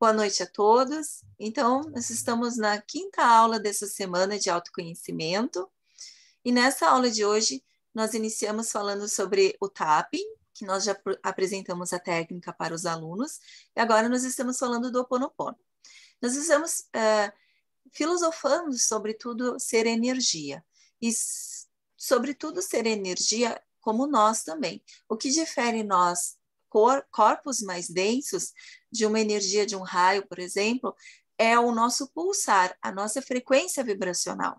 Boa noite a todos. Então, nós estamos na 5ª aula dessa semana de autoconhecimento. E nessa aula de hoje, nós iniciamos falando sobre o tapping, que nós já apresentamos a técnica para os alunos. E agora nós estamos falando do Ho Oponopono. Nós estamos filosofando sobre tudo ser energia. E sobre tudo ser energia como nós também. O que difere nós, corpos mais densos, de uma energia de um raio, por exemplo, é o nosso pulsar, a nossa frequência vibracional.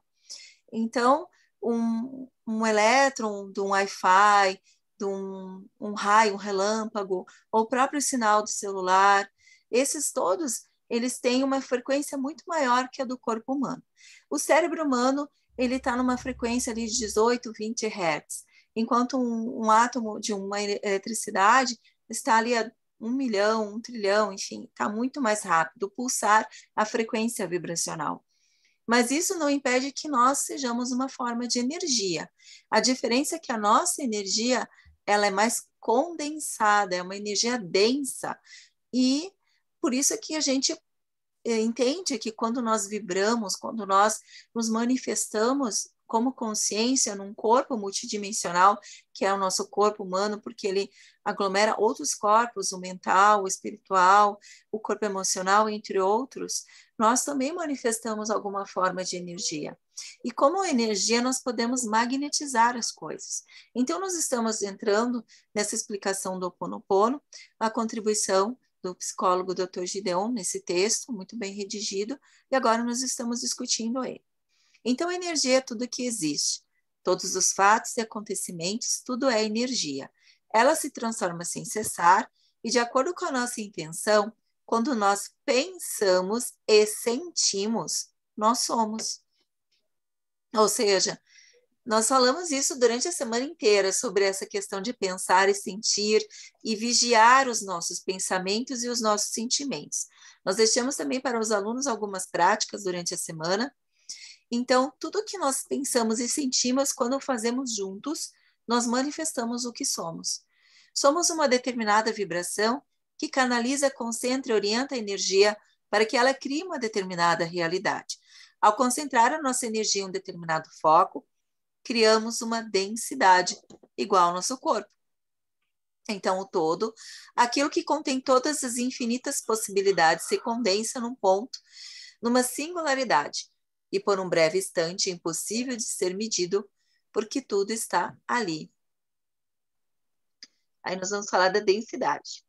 Então, um elétron de um Wi-Fi, de um raio, um relâmpago, ou o próprio sinal do celular, esses todos, eles têm uma frequência muito maior que a do corpo humano. O cérebro humano, ele está numa frequência ali de 18, 20 Hz, enquanto um átomo de uma eletricidade está ali a 1 milhão, 1 trilhão, enfim, está muito mais rápido, pulsar a frequência vibracional. Mas isso não impede que nós sejamos uma forma de energia. A diferença é que a nossa energia, ela é mais condensada, é uma energia densa, e por isso é que a gente entende que quando nós vibramos, quando nós nos manifestamos como consciência num corpo multidimensional, que é o nosso corpo humano, porque ele aglomera outros corpos, o mental, o espiritual, o corpo emocional, entre outros, nós também manifestamos alguma forma de energia. E como energia, nós podemos magnetizar as coisas. Então, nós estamos entrando nessa explicação do Ho Oponopono, a contribuição do psicólogo Dr. Gideon nesse texto, muito bem redigido, e agora nós estamos discutindo ele. Então, energia é tudo que existe. Todos os fatos e acontecimentos, tudo é energia. Ela se transforma sem cessar e, de acordo com a nossa intenção, quando nós pensamos e sentimos, nós somos. Ou seja, nós falamos isso durante a semana inteira, sobre essa questão de pensar e sentir e vigiar os nossos pensamentos e os nossos sentimentos. Nós deixamos também para os alunos algumas práticas durante a semana. Então, tudo que nós pensamos e sentimos quando fazemos juntos, nós manifestamos o que somos. Somos uma determinada vibração que canaliza, concentra e orienta a energia para que ela crie uma determinada realidade. Ao concentrar a nossa energia em um determinado foco, criamos uma densidade igual ao nosso corpo. Então, o todo, aquilo que contém todas as infinitas possibilidades, se condensa num ponto, numa singularidade, e por um breve instante impossível de ser medido, porque tudo está ali. Aí nós vamos falar da densidade.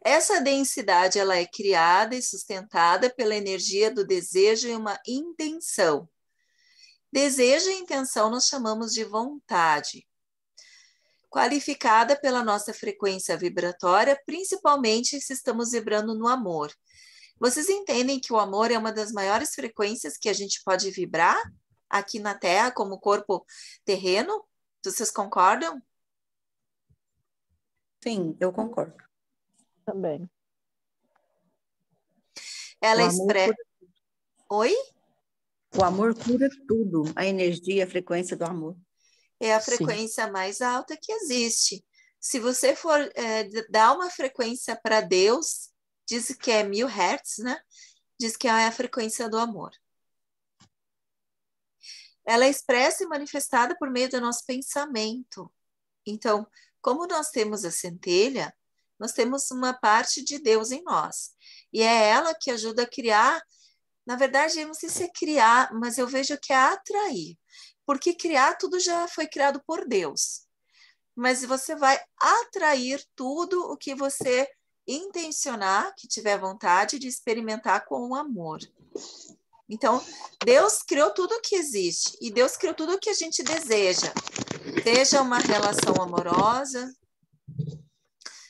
Essa densidade, ela é criada e sustentada pela energia do desejo e uma intenção. Desejo e intenção nós chamamos de vontade, qualificada pela nossa frequência vibratória, principalmente se estamos vibrando no amor. Vocês entendem que o amor é uma das maiores frequências que a gente pode vibrar aqui na Terra, como corpo terreno? Vocês concordam? Sim, eu concordo. Também. Ela expressa... Oi? O amor cura tudo, a energia, a frequência do amor. É a frequência mais alta que existe. Se você for dar uma frequência para Deus, diz que é 1000 Hz, né? Diz que é a frequência do amor. Ela é expressa e manifestada por meio do nosso pensamento. Então, como nós temos a centelha, nós temos uma parte de Deus em nós. E é ela que ajuda a criar. Na verdade, eu não sei se é criar, mas eu vejo que é atrair. Porque criar, tudo já foi criado por Deus. Mas você vai atrair tudo o que você intencionar, que tiver vontade de experimentar com o amor. Então, Deus criou tudo o que existe. E Deus criou tudo o que a gente deseja. Seja uma relação amorosa,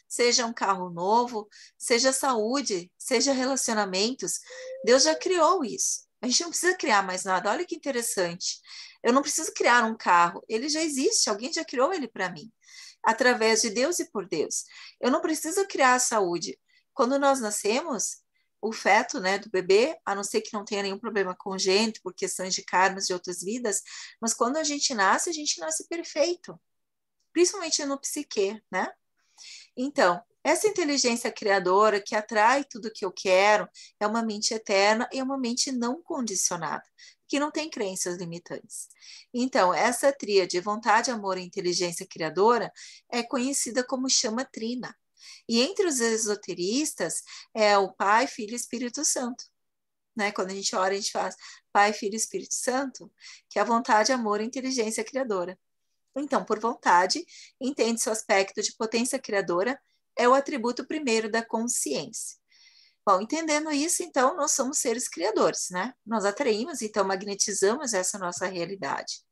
seja um carro novo, seja saúde, seja relacionamentos. Deus já criou isso. A gente não precisa criar mais nada. Olha que interessante. Eu não preciso criar um carro. Ele já existe. Alguém já criou ele para mim. Através de Deus e por Deus. Eu não preciso criar a saúde. Quando nós nascemos, o feto, né, do bebê, a não ser que não tenha nenhum problema congênito por questões de karmas de outras vidas, mas quando a gente nasce perfeito, principalmente no psique, né? Então, essa inteligência criadora que atrai tudo que eu quero é uma mente eterna e é uma mente não condicionada, que não tem crenças limitantes. Então, essa tríade, vontade, amor e inteligência criadora, é conhecida como chama trina. E entre os esoteristas é o Pai, Filho e Espírito Santo. Né? Quando a gente ora, a gente faz Pai, Filho e Espírito Santo, que é a vontade, amor e inteligência criadora. Então, por vontade, entende-se o aspecto de potência criadora, é o atributo primeiro da consciência. Bom, entendendo isso, então, nós somos seres criadores, né? Nós atraímos, então, magnetizamos essa nossa realidade.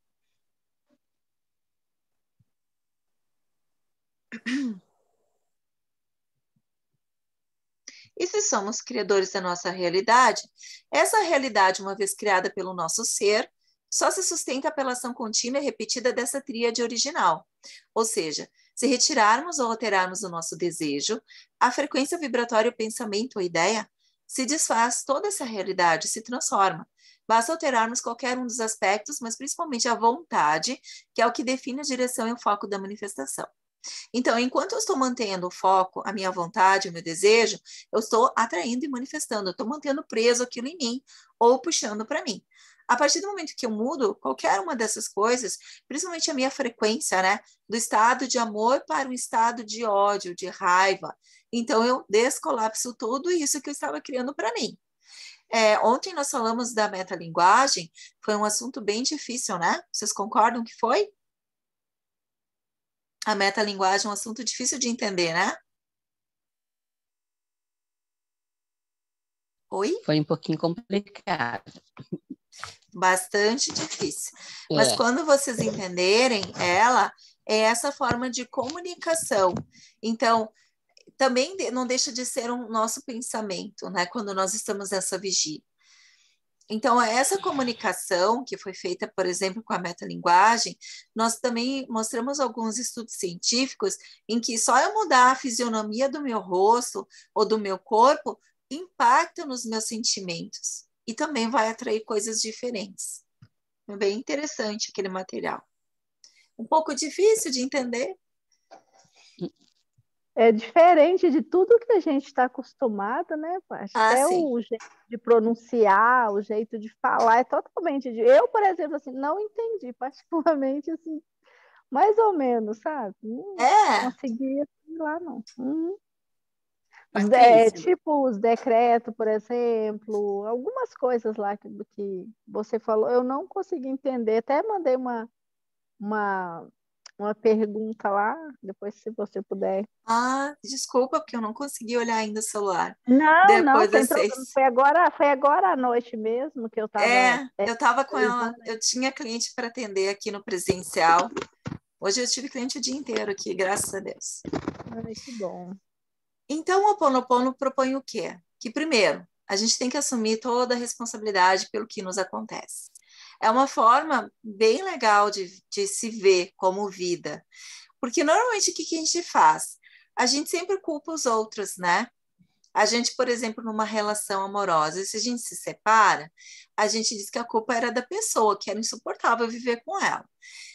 E se somos criadores da nossa realidade, essa realidade, uma vez criada pelo nosso ser, só se sustenta pela ação contínua e repetida dessa tríade original. Ou seja, se retirarmos ou alterarmos o nosso desejo, a frequência vibratória, o pensamento, a ideia, se desfaz, toda essa realidade se transforma. Basta alterarmos qualquer um dos aspectos, mas principalmente a vontade, que é o que define a direção e o foco da manifestação. Então, enquanto eu estou mantendo o foco, a minha vontade, o meu desejo, eu estou atraindo e manifestando, eu estou mantendo preso aquilo em mim ou puxando para mim. A partir do momento que eu mudo qualquer uma dessas coisas, principalmente a minha frequência, né, do estado de amor para um estado de ódio, de raiva, então eu descolapso tudo isso que eu estava criando para mim. Ontem nós falamos da metalinguagem, foi um assunto bem difícil, né? Vocês concordam que foi? A metalinguagem é um assunto difícil de entender, né? Oi? Foi um pouquinho complicado. Bastante difícil. Mas quando vocês entenderem ela, é essa forma de comunicação. Então, também não deixa de ser um nosso pensamento, né? Quando nós estamos nessa vigília. Então, essa comunicação que foi feita, por exemplo, com a metalinguagem, nós também mostramos alguns estudos científicos em que só eu mudar a fisionomia do meu rosto ou do meu corpo impacta nos meus sentimentos e também vai atrair coisas diferentes. É bem interessante aquele material. Um pouco difícil de entender. É diferente de tudo que a gente está acostumado, né, Paty? Até sim. o jeito de pronunciar, o jeito de falar é totalmente... Eu, por exemplo, assim, não entendi, particularmente, assim, mais ou menos, sabe? Não conseguia lá, não. Tipo os decretos, por exemplo, algumas coisas lá que você falou, eu não consegui entender. Até mandei uma pergunta lá, depois se você puder. Desculpa, porque eu não consegui olhar ainda o celular. Não, tem problema. Foi agora à noite mesmo que eu estava... eu estava com ela, eu tinha cliente para atender aqui no presencial. Hoje eu tive cliente o dia inteiro aqui, graças a Deus. Ai, que bom. Então, o Ho Oponopono propõe o quê? Que, primeiro, a gente tem que assumir toda a responsabilidade pelo que nos acontece. É uma forma bem legal de se ver como vida. Porque, normalmente, o que a gente faz? A gente sempre culpa os outros, né? A gente, por exemplo, numa relação amorosa, se a gente se separa, a gente diz que a culpa era da pessoa, que era insuportável viver com ela.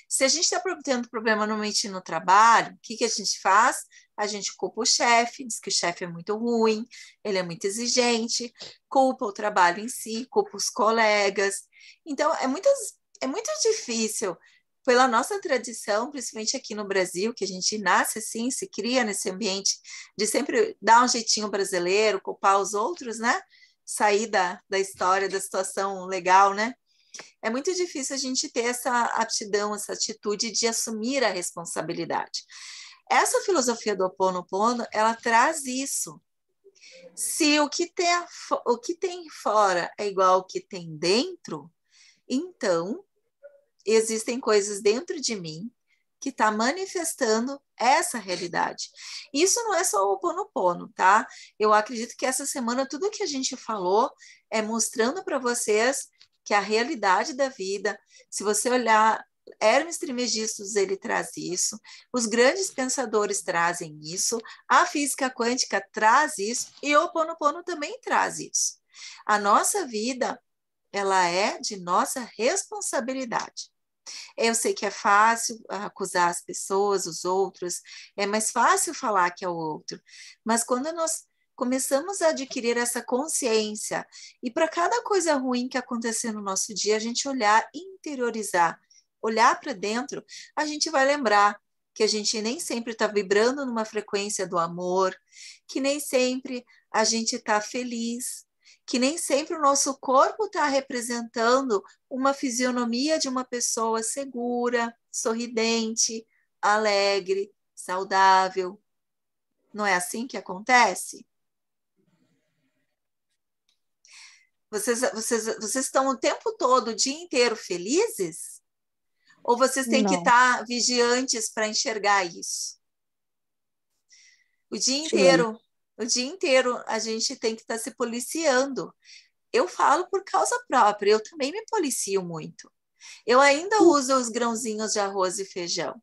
Se a gente está tendo problema normalmente no trabalho, o que a gente faz? A gente culpa o chefe, diz que o chefe é muito ruim, ele é muito exigente, culpa o trabalho em si, culpa os colegas. Então, é muito difícil, pela nossa tradição, principalmente aqui no Brasil, que a gente nasce assim, se cria nesse ambiente de sempre dar um jeitinho brasileiro, culpar os outros, né? Sair da história, da situação legal, né? É muito difícil a gente ter essa aptidão, essa atitude de assumir a responsabilidade. Essa filosofia do Ho Oponopono, ela traz isso. Se o que tem fora é igual ao que tem dentro, então existem coisas dentro de mim que está manifestando essa realidade. Isso não é só o Ho Oponopono, tá? Eu acredito que essa semana tudo que a gente falou é mostrando para vocês que a realidade da vida, se você olhar Hermes Trismegistus, ele traz isso, os grandes pensadores trazem isso, a física quântica traz isso, e o Ho Oponopono também traz isso. A nossa vida, ela é de nossa responsabilidade. Eu sei que é fácil acusar as pessoas, os outros, é mais fácil falar que é o outro, mas quando nós começamos a adquirir essa consciência, e para cada coisa ruim que acontecer no nosso dia, a gente olhar, interiorizar, olhar para dentro, a gente vai lembrar que a gente nem sempre está vibrando numa frequência do amor, que nem sempre a gente está feliz, que nem sempre o nosso corpo está representando uma fisionomia de uma pessoa segura, sorridente, alegre, saudável. Não é assim que acontece? Vocês estão o tempo todo, o dia inteiro felizes? Ou vocês têm que Não. estar vigiantes para enxergar isso? O dia inteiro a gente tem que estar se policiando. Eu falo por causa própria, eu também me policio muito. Eu ainda uso os grãozinhos de arroz e feijão.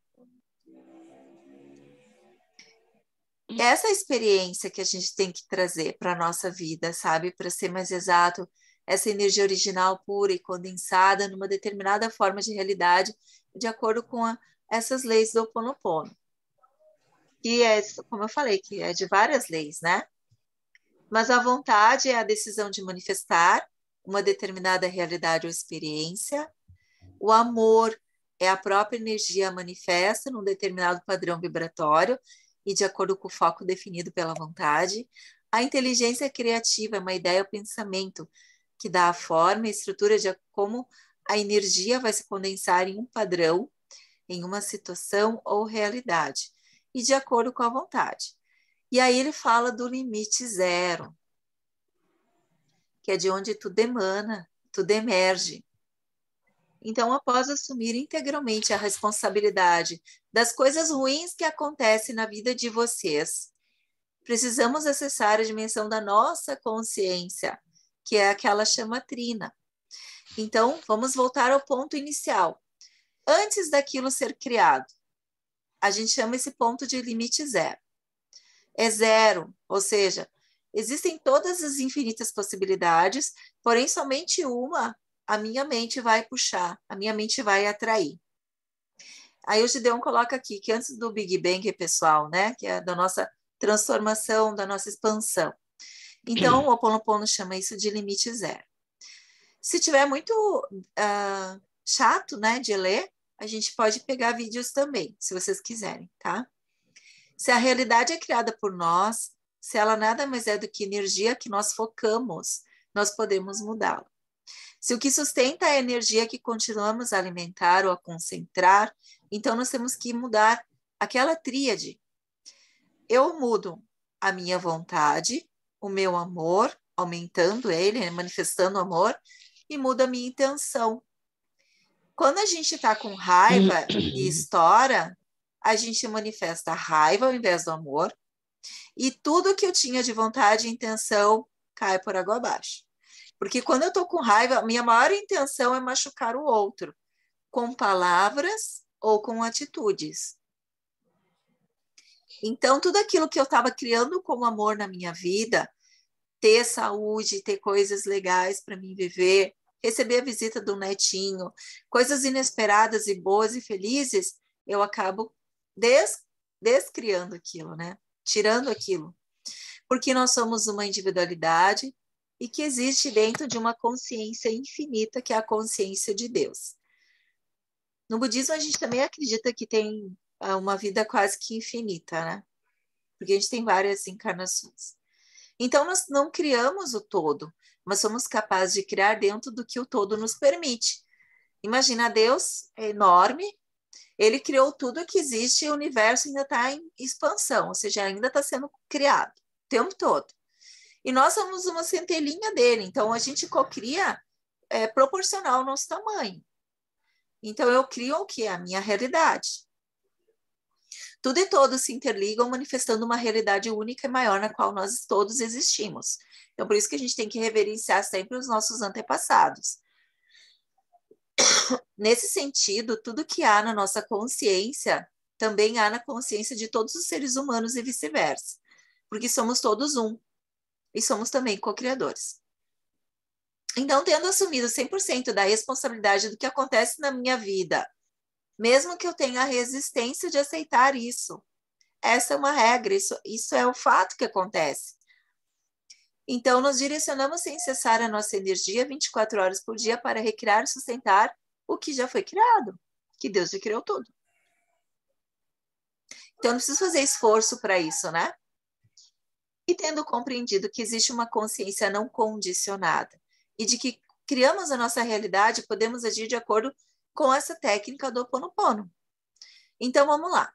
Essa experiência que a gente tem que trazer para a nossa vida, sabe? Para ser mais exato, essa energia original pura e condensada numa determinada forma de realidade, de acordo com essas leis do Ho Oponopono. Que é, como eu falei, que é de várias leis, né? Mas a vontade é a decisão de manifestar uma determinada realidade ou experiência. O amor é a própria energia manifesta num determinado padrão vibratório e de acordo com o foco definido pela vontade. A inteligência criativa é uma ideia ou pensamento que dá a forma e estrutura de como a energia vai se condensar em um padrão, em uma situação ou realidade, e de acordo com a vontade. E aí ele fala do limite zero, que é de onde tudo emana, tudo emerge. Então, após assumir integralmente a responsabilidade das coisas ruins que acontecem na vida de vocês, precisamos acessar a dimensão da nossa consciência, que é aquela chama trina. Então, vamos voltar ao ponto inicial. Antes daquilo ser criado, a gente chama esse ponto de limite zero. É zero, ou seja, existem todas as infinitas possibilidades, porém somente uma a minha mente vai puxar, a minha mente vai atrair. Aí o Gideon coloca aqui que antes do Big Bang, pessoal, né, que é da nossa transformação, da nossa expansão. Então, o Ho Oponopono chama isso de limite zero. Se tiver muito chato, né, de ler, a gente pode pegar vídeos também, se vocês quiserem, tá? Se a realidade é criada por nós, se ela nada mais é do que energia que nós focamos, nós podemos mudá-la. Se o que sustenta é a energia que continuamos a alimentar ou a concentrar, então nós temos que mudar aquela tríade. Eu mudo a minha vontade, o meu amor, aumentando ele, manifestando amor, e mudo a minha intenção. Quando a gente está com raiva e estoura, a gente manifesta a raiva ao invés do amor, e tudo que eu tinha de vontade e intenção cai por água abaixo. Porque quando eu estou com raiva, a minha maior intenção é machucar o outro, com palavras ou com atitudes. Então, tudo aquilo que eu estava criando como amor na minha vida, ter saúde, ter coisas legais para mim viver, receber a visita do netinho, coisas inesperadas e boas e felizes, eu acabo descriando aquilo, né? Tirando aquilo. Porque nós somos uma individualidade e que existe dentro de uma consciência infinita, que é a consciência de Deus. No budismo, a gente também acredita que tem uma vida quase que infinita, né? Porque a gente tem várias encarnações. Então, nós não criamos o todo, mas somos capazes de criar dentro do que o todo nos permite. Imagina, Deus é enorme, ele criou tudo que existe e o universo ainda está em expansão, ou seja, ainda está sendo criado o tempo todo. E nós somos uma centelhinha dele, então a gente cocria proporcional ao nosso tamanho. Então eu crio o que é a minha realidade. Tudo e todos se interligam, manifestando uma realidade única e maior na qual nós todos existimos. Então por isso que a gente tem que reverenciar sempre os nossos antepassados. Nesse sentido, tudo que há na nossa consciência também há na consciência de todos os seres humanos e vice-versa, porque somos todos um e somos também co-criadores. Então, tendo assumido 100% da responsabilidade do que acontece na minha vida, mesmo que eu tenha a resistência de aceitar isso, essa é uma regra, isso é o fato que acontece. Então, nós direcionamos sem cessar a nossa energia 24 horas por dia para recriar e sustentar o que já foi criado, que Deus já criou tudo. Então, não preciso fazer esforço para isso, né? E tendo compreendido que existe uma consciência não condicionada e de que criamos a nossa realidade, podemos agir de acordo com essa técnica do Ho Oponopono. Então, vamos lá.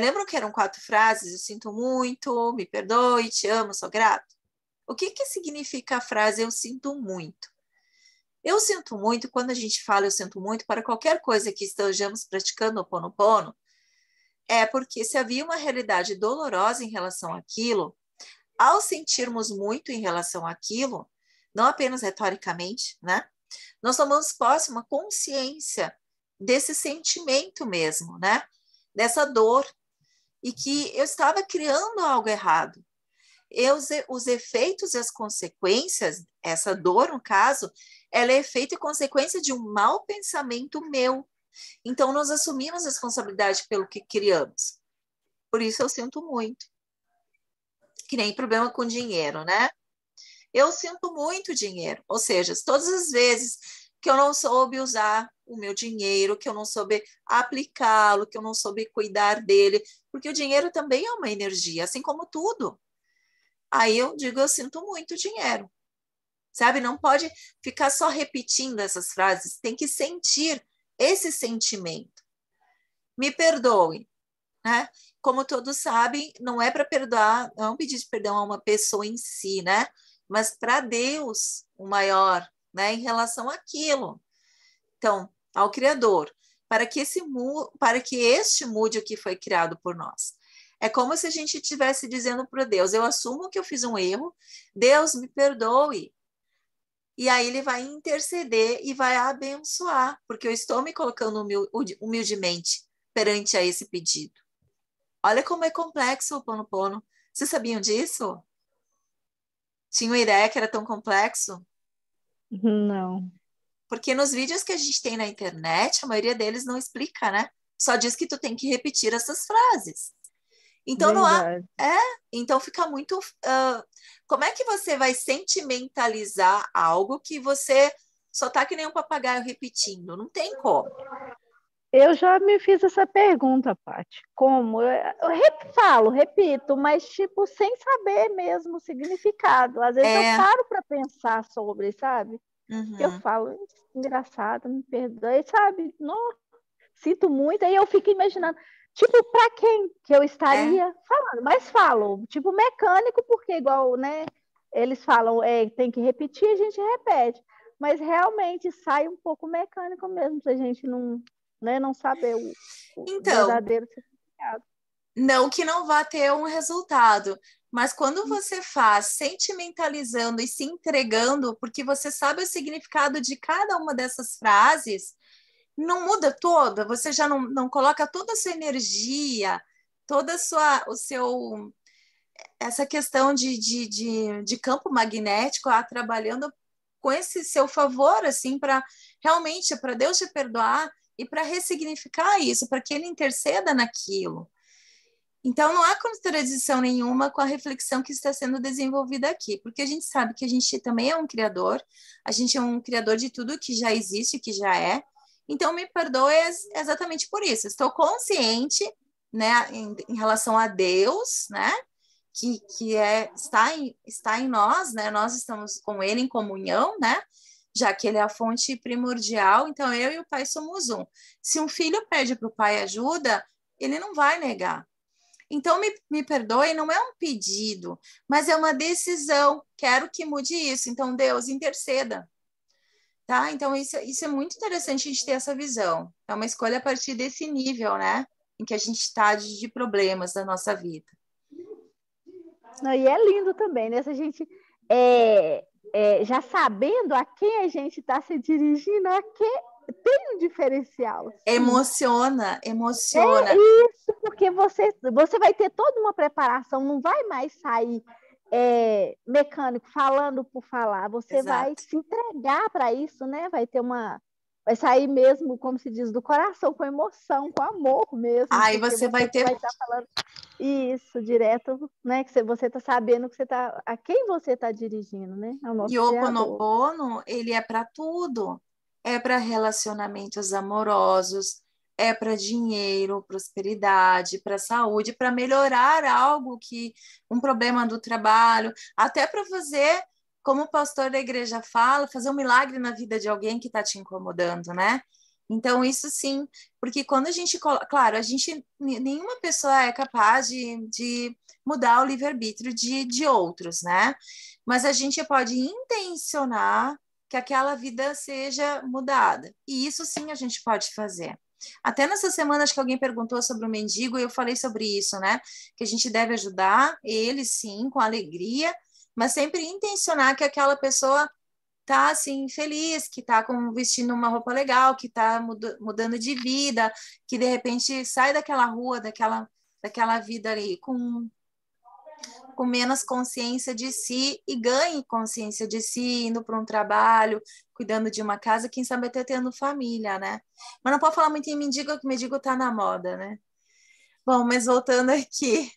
Lembram que eram 4 frases? Eu sinto muito, me perdoe, te amo, sou grato. O que significa a frase eu sinto muito? Eu sinto muito, quando a gente fala eu sinto muito, para qualquer coisa que estejamos praticando o Ho Oponopono, é porque se havia uma realidade dolorosa em relação àquilo, ao sentirmos muito em relação àquilo, não apenas retoricamente, né? Nós tomamos posse, uma consciência desse sentimento mesmo, né? Dessa dor, e que eu estava criando algo errado. Os efeitos e as consequências, essa dor, no caso, ela é efeito e consequência de um mau pensamento meu. Então, nós assumimos a responsabilidade pelo que criamos. Por isso, eu sinto muito. Que nem problema com dinheiro, né? Eu sinto muito dinheiro. Ou seja, todas as vezes que eu não soube usar o meu dinheiro, que eu não soube aplicá-lo, que eu não soube cuidar dele, porque o dinheiro também é uma energia, assim como tudo. Aí eu digo, eu sinto muito dinheiro. Sabe? Não pode ficar só repetindo essas frases, tem que sentir esse sentimento. Me perdoe, né? Como todos sabem, não é para perdoar, não é um pedido de perdão a uma pessoa em si, né? Mas para Deus, o maior, né? Em relação àquilo. Então, ao Criador, para que este mude o que foi criado por nós. É como se a gente estivesse dizendo para Deus, eu assumo que eu fiz um erro, Deus me perdoe. E aí ele vai interceder e vai abençoar, porque eu estou me colocando humildemente perante a esse pedido. Olha como é complexo o Ho Oponopono. Vocês sabiam disso? Tinha uma ideia que era tão complexo? Não. Porque nos vídeos que a gente tem na internet, a maioria deles não explica, né? Só diz que tu tem que repetir essas frases. Então Verdade. então fica muito. Como é que você vai sentimentalizar algo que você só tá que nem um papagaio repetindo? Não tem como. Eu já me fiz essa pergunta, Paty. Como? Eu repito, mas tipo, sem saber mesmo o significado. Às vezes eu paro para pensar sobre, sabe? Uhum. Eu falo, engraçado, me perdoe, sabe? Não, sinto muito, aí eu fico imaginando, tipo, para quem que eu estaria falando? Mas falo, tipo, mecânico, porque igual, né? Eles falam, tem que repetir, a gente repete. Mas realmente sai um pouco mecânico mesmo, se a gente não, né, não saber o verdadeiro significado. Não que não vá ter um resultado, mas quando você faz sentimentalizando e se entregando, porque você sabe o significado de cada uma dessas frases, não muda toda, você já não coloca toda a sua energia, toda essa questão de campo magnético trabalhando com esse seu favor, assim, para realmente, para Deus te perdoar e para ressignificar isso, para que Ele interceda naquilo. Então, não há contradição nenhuma com a reflexão que está sendo desenvolvida aqui, porque a gente sabe que a gente também é um criador, a gente é um criador de tudo que já existe, que já é. Então, me perdoe exatamente por isso. Estou consciente, né, em relação a Deus, né, que está em nós, né, nós estamos com Ele em comunhão, né, já que Ele é a fonte primordial, então eu e o Pai somos um. Se um filho pede para o pai ajuda, ele não vai negar. Então, me perdoe, não é um pedido, mas é uma decisão. Quero que mude isso. Então, Deus, interceda. Tá? Então, isso é muito interessante a gente ter essa visão. É uma escolha a partir desse nível, né? Em que a gente está de problemas da nossa vida. E é lindo também, né? Se a gente já sabendo a quem a gente está se dirigindo, tem um diferencial. Sim. Emociona. É isso, porque você vai ter toda uma preparação, não vai mais sair mecânico falando por falar, você vai Exato. se entregar para isso, né? Vai sair mesmo, como se diz, do coração, com emoção, com amor mesmo, Aí porque você vai ter. vai estar falando isso direto, né? Que você está sabendo que a quem você está dirigindo, né? Ao nosso E o Ho Criador. Oponopono, ele é para tudo. É para relacionamentos amorosos, é para dinheiro, prosperidade, para saúde, para melhorar algo um problema do trabalho, até para fazer, como o pastor da igreja fala, fazer um milagre na vida de alguém que está te incomodando, né? Então, isso sim, porque quando a gente, claro, nenhuma pessoa é capaz de mudar o livre-arbítrio de outros, né? Mas a gente pode intencionar que aquela vida seja mudada. E isso sim a gente pode fazer. Até nessa semana, acho que alguém perguntou sobre o mendigo e eu falei sobre isso, né? Que a gente deve ajudar ele, sim, com alegria, mas sempre intencionar que aquela pessoa tá assim feliz, que tá vestindo uma roupa legal, que tá mudando de vida, que de repente sai daquela rua, daquela vida ali com menos consciência de si e ganhe consciência de si, indo para um trabalho, cuidando de uma casa, quem sabe até tendo família, né? Mas não pode falar muito em mendigo, que mendigo tá na moda, né? Bom, mas voltando aqui,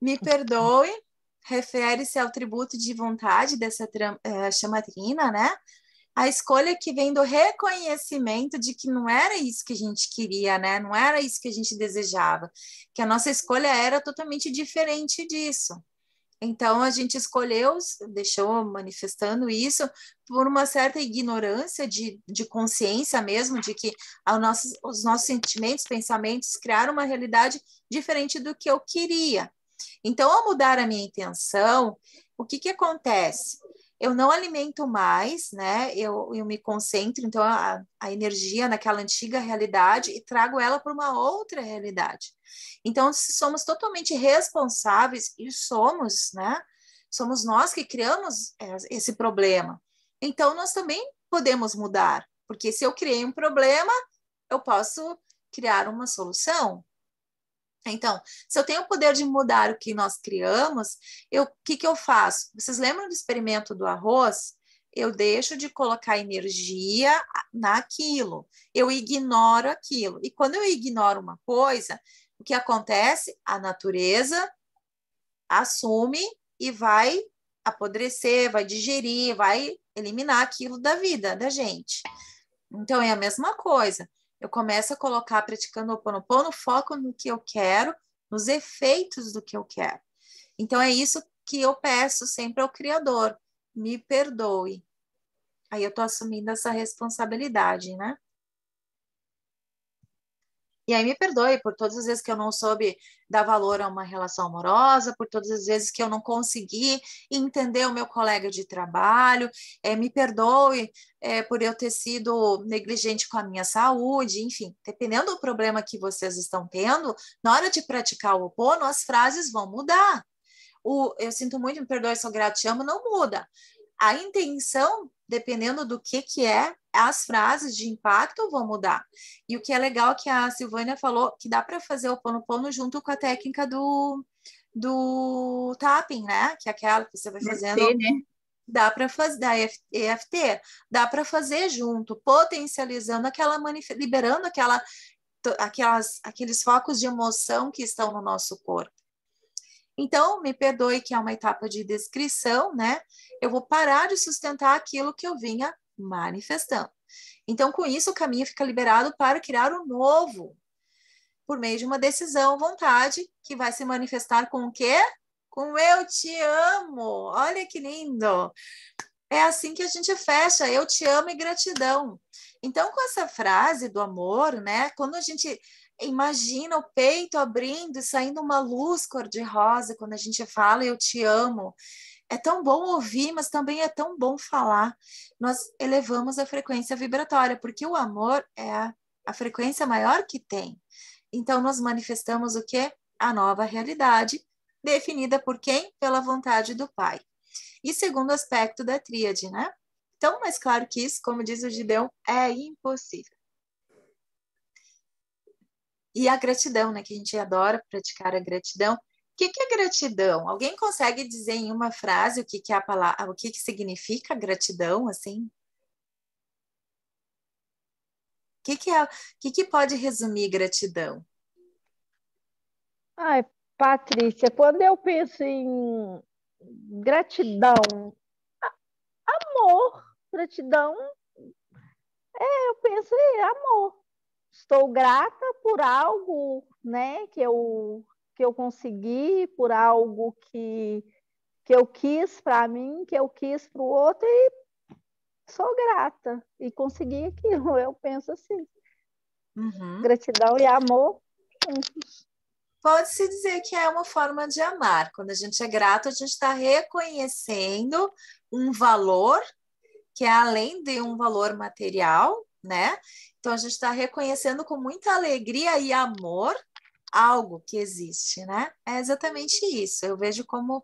me perdoe, refere-se ao tributo de vontade dessa chamatrina, né? A escolha que vem do reconhecimento de que não era isso que a gente queria, né? Não era isso que a gente desejava, que a nossa escolha era totalmente diferente disso. Então, a gente escolheu, deixou manifestando isso por uma certa ignorância de consciência mesmo, de que os nossos sentimentos, pensamentos criaram uma realidade diferente do que eu queria. Então, ao mudar a minha intenção, o que acontece? Eu não alimento mais, né? Eu me concentro, então, a energia naquela antiga realidade e trago ela para uma outra realidade. Então, somos totalmente responsáveis, e somos, né? Somos nós que criamos esse problema. Então, nós também podemos mudar, porque se eu criei um problema, eu posso criar uma solução. Então, se eu tenho o poder de mudar o que nós criamos, o que eu faço? Vocês lembram do experimento do arroz? Eu deixo de colocar energia naquilo, eu ignoro aquilo. E quando eu ignoro uma coisa, o que acontece? A natureza assume e vai apodrecer, vai digerir, vai eliminar aquilo da vida da gente. Então, é a mesma coisa. Eu começo a colocar, praticando o Ho Oponopono, foco no que eu quero, nos efeitos do que eu quero. Então, é isso que eu peço sempre ao Criador. Me perdoe. Aí eu estou assumindo essa responsabilidade, né? E aí me perdoe por todas as vezes que eu não soube dar valor a uma relação amorosa, por todas as vezes que eu não consegui entender o meu colega de trabalho, me perdoe por eu ter sido negligente com a minha saúde, enfim, dependendo do problema que vocês estão tendo, na hora de praticar o Opono, as frases vão mudar. Eu sinto muito, me perdoe, sou grato, te amo, não muda. A intenção, dependendo do que é, as frases de impacto vão mudar. E o que é legal que a Silvânia falou, que dá para fazer o Ho Oponopono junto com a técnica do tapping, né? Que é aquela que você vai fazendo. EFT, né? Dá para fazer, da EFT, dá para fazer junto, potencializando liberando aqueles focos de emoção que estão no nosso corpo. Então, me perdoe que é uma etapa de descrição, né? Eu vou parar de sustentar aquilo que eu vinha manifestando. Então, com isso, o caminho fica liberado para criar o novo, por meio de uma decisão, vontade, que vai se manifestar com o quê? Com eu te amo. Olha que lindo! É assim que a gente fecha, eu te amo e gratidão. Então, com essa frase do amor, né? Quando a gente imagina o peito abrindo e saindo uma luz cor-de-rosa, quando a gente fala eu te amo, é tão bom ouvir, mas também é tão bom falar. Nós elevamos a frequência vibratória, porque o amor é a frequência maior que tem. Então, nós manifestamos o quê? A nova realidade, definida por quem? Pela vontade do Pai. E segundo aspecto da tríade, né? Então, mais claro que isso, como diz o Gideon, é impossível. E a gratidão, né? Que a gente adora praticar a gratidão. O que é gratidão? Alguém consegue dizer em uma frase o que é a palavra, o que significa gratidão, assim? O que pode resumir gratidão? Ai, Patrícia, quando eu penso em gratidão, amor, gratidão, eu penso em amor. Estou grata por algo, né, que eu consegui, por algo que eu quis para mim, que eu quis para o outro, e sou grata. E consegui aquilo, eu penso assim. Uhum. Gratidão e amor. Pode-se dizer que é uma forma de amar. Quando a gente é grato, a gente está reconhecendo um valor que é além de um valor material, né? Então a gente está reconhecendo com muita alegria e amor algo que existe, né? É exatamente isso. Eu vejo como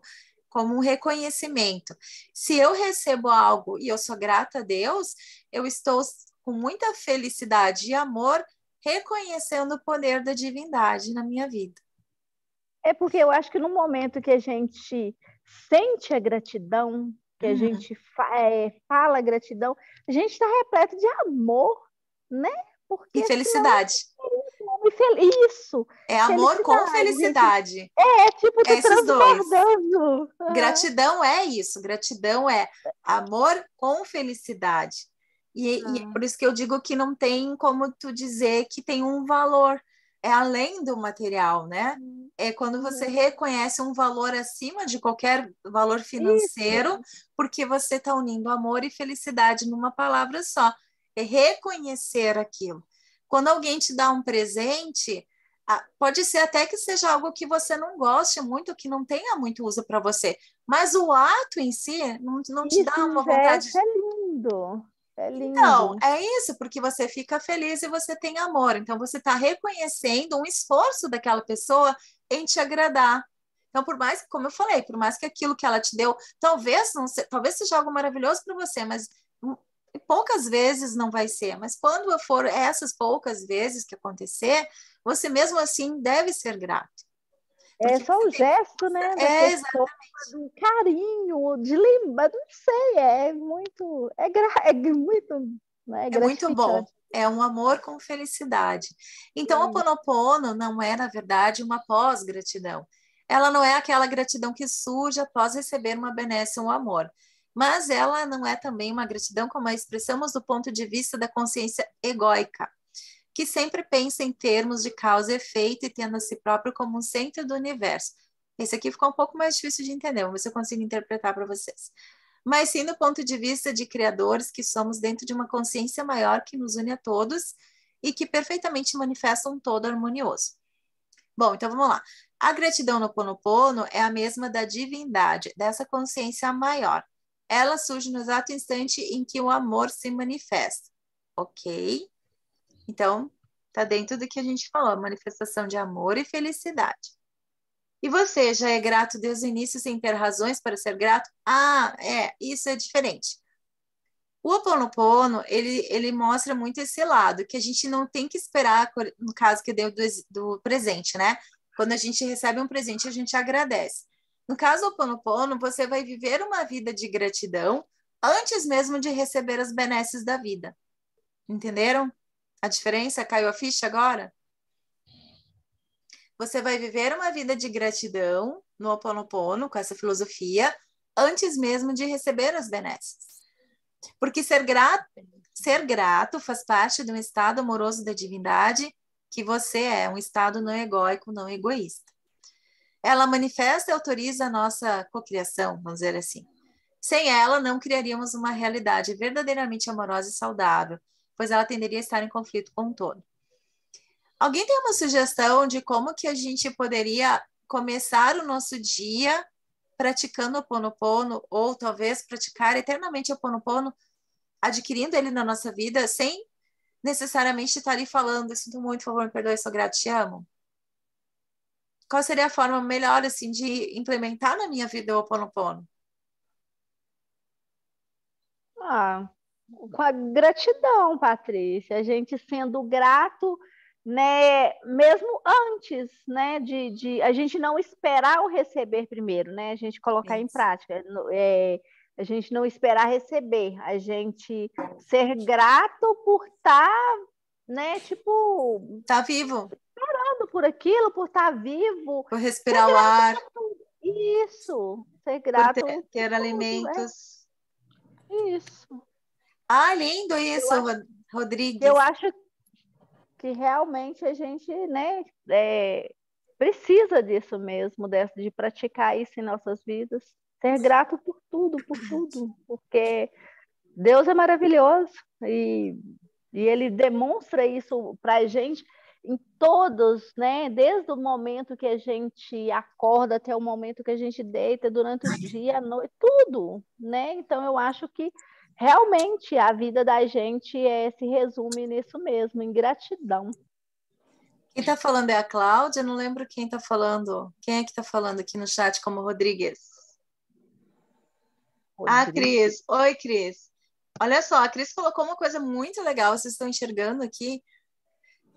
um reconhecimento. Se eu recebo algo e eu sou grata a Deus, eu estou com muita felicidade e amor reconhecendo o poder da divindade na minha vida. É porque eu acho que no momento que a gente sente a gratidão, que a gente fala gratidão, a gente está repleto de amor, né? Porque E senão felicidade. isso, É amor com felicidade. felicidade. Tipo, tá Esses dois. transbordando. Gratidão é isso. Gratidão é amor com felicidade. E é por isso que eu digo que não tem como tu dizer que tem um valor. É além do material, né? É quando você reconhece um valor acima de qualquer valor financeiro, Isso. porque você está unindo amor e felicidade numa palavra só. É reconhecer aquilo. Quando alguém te dá um presente, pode ser até que seja algo que você não goste muito, que não tenha muito uso para você, mas o ato em si não te dá Esse uma vontade. gesto é lindo. É Então, lindo. é isso, porque você fica feliz e você tem amor. Então, você está reconhecendo um esforço daquela pessoa em te agradar. Então, por mais, como eu falei, por mais que aquilo que ela te deu, talvez não talvez seja algo maravilhoso para você, mas poucas vezes não vai ser. Mas quando for essas poucas vezes que acontecer, você mesmo assim deve ser grato. É Porque só o gesto, né, da pessoa, exatamente. do carinho, de lembrar, não sei, é muito, né, É muito bom. gratificante. É um amor com felicidade. Então, o Ho Oponopono não é, na verdade, uma pós-gratidão. Ela não é aquela gratidão que surge após receber uma benesse, um amor. Mas ela não é também uma gratidão como a expressamos do ponto de vista da consciência egóica, que sempre pensa em termos de causa e efeito e tendo a si próprio como um centro do universo. Esse aqui ficou um pouco mais difícil de entender, vamos ver se eu consigo interpretar para vocês. Mas sim do ponto de vista de criadores que somos dentro de uma consciência maior que nos une a todos e que perfeitamente manifesta um todo harmonioso. Bom, então vamos lá. A gratidão no Ho Oponopono é a mesma da divindade, dessa consciência maior. Ela surge no exato instante em que o amor se manifesta. Ok? Então, tá dentro do que a gente falou, manifestação de amor e felicidade. E você já é grato desde o início sem ter razões para ser grato? Isso é diferente. O Ho Oponopono, ele mostra muito esse lado, que a gente não tem que esperar, no caso que deu do presente, né? Quando a gente recebe um presente, a gente agradece. No caso do Ho Oponopono, você vai viver uma vida de gratidão antes mesmo de receber as benesses da vida. Entenderam? A diferença? Caiu a ficha agora? Você vai viver uma vida de gratidão no Ho Oponopono, com essa filosofia, antes mesmo de receber as benesses. Porque ser grato faz parte de um estado amoroso da divindade que você é, um estado não egóico, não egoísta. Ela manifesta e autoriza a nossa cocriação, vamos dizer assim. Sem ela, não criaríamos uma realidade verdadeiramente amorosa e saudável, pois ela tenderia a estar em conflito com o todo. Alguém tem uma sugestão de como que a gente poderia começar o nosso dia praticando o Ho Oponopono, ou talvez praticar eternamente o Ho Oponopono, adquirindo ele na nossa vida, sem necessariamente estar ali falando, sinto muito, por favor, me perdoe, sou grato, te amo? Qual seria a forma melhor, assim, de implementar na minha vida o Ho Oponopono? Com a gratidão, Patrícia, a gente sendo grato, né, mesmo antes, né, de a gente não esperar o receber primeiro, né, a gente colocar em Isso. prática, a gente não esperar receber, a gente ser grato por estar, né, tipo, Tá vivo, por aquilo, por estar vivo, por ser respirar o grato ar, por tudo. Isso, ser por grato por ter tudo, alimentos. isso. Ah, lindo Eu isso, acho, eu Rodrigues. acho que realmente a gente, né, precisa disso mesmo, de praticar isso em nossas vidas, ser grato por tudo, porque Deus é maravilhoso e Ele demonstra isso para a gente em todos, né? Desde o momento que a gente acorda até o momento que a gente deita, durante o dia, a noite, tudo, né? Então eu acho que realmente a vida da gente se resume nisso mesmo, em gratidão. Quem está falando é a Cláudia, não lembro quem está falando. Quem é que está falando aqui no chat como Rodrigues? Ah, Rodrigo. Cris. Oi, Cris. Olha só, a Cris colocou uma coisa muito legal, vocês estão enxergando aqui.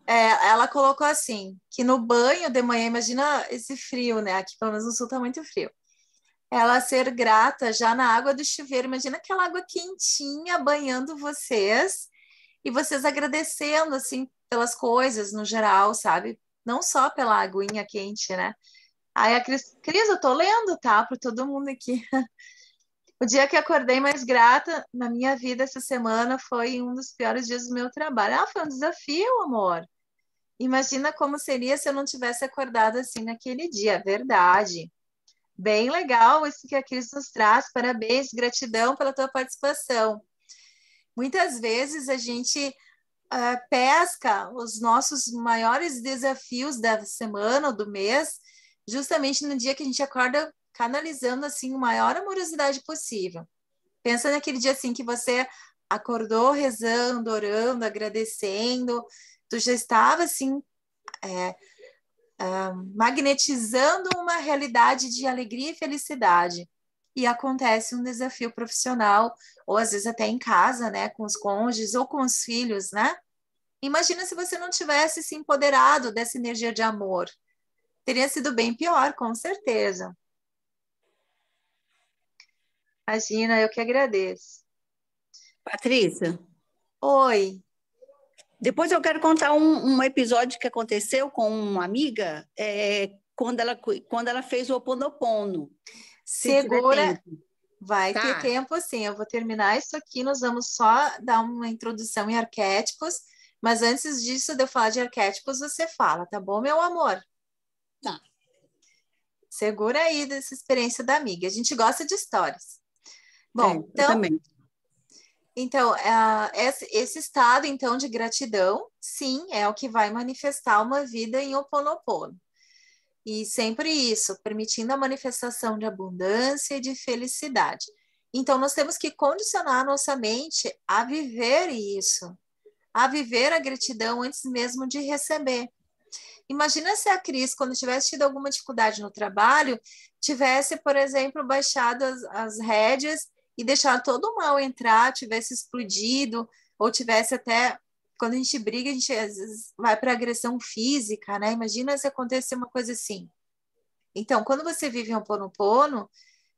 Ela colocou assim, que no banho de manhã, imagina esse frio, né? Aqui pelo menos no sul tá muito frio. Ela ser grata já na água do chuveiro, imagina aquela água quentinha banhando vocês e vocês agradecendo assim pelas coisas no geral, sabe? Não só pela aguinha quente, né? Aí a Cris, eu tô lendo, tá? Para todo mundo aqui. O dia que acordei mais grata na minha vida essa semana foi um dos piores dias do meu trabalho. Ah, foi um desafio, amor. Imagina como seria se eu não tivesse acordado assim naquele dia, verdade. Bem legal isso que a Cris nos traz. Parabéns, gratidão pela tua participação. Muitas vezes a gente pesca os nossos maiores desafios da semana ou do mês, justamente no dia que a gente acorda canalizando assim a maior amorosidade possível. Pensa naquele dia assim que você acordou rezando, orando, agradecendo, tu já estava assim magnetizando uma realidade de alegria e felicidade. E acontece um desafio profissional, ou às vezes até em casa, né, com os cônjuges ou com os filhos, né? Imagina se você não tivesse se empoderado dessa energia de amor. Teria sido bem pior, com certeza. Imagina, eu que agradeço. Patrícia, Oi, depois eu quero contar um episódio que aconteceu com uma amiga quando ela fez o Ho Oponopono, se tiver segura, tempo. vai ter Tá, tempo sim. Eu vou terminar isso aqui, nós vamos só dar uma introdução em arquétipos, mas antes disso, de eu falar de arquétipos, você fala, tá bom, meu amor? tá. Segura aí dessa experiência da amiga. A gente gosta de histórias. Bom, Eu também. então, esse estado, então, de gratidão, sim, é o que vai manifestar uma vida em Ho Oponopono. E sempre isso, permitindo a manifestação de abundância e de felicidade. Então, nós temos que condicionar a nossa mente a viver isso, a viver a gratidão antes mesmo de receber. Imagina se a Cris, quando tivesse tido alguma dificuldade no trabalho, tivesse, por exemplo, baixado as rédeas e deixado todo o mal entrar, tivesse explodido, ou tivesse até. Quando a gente briga, a gente às vezes vai para agressão física, né? Imagina se acontecer uma coisa assim. Então, quando você vive um Ho'oponopono,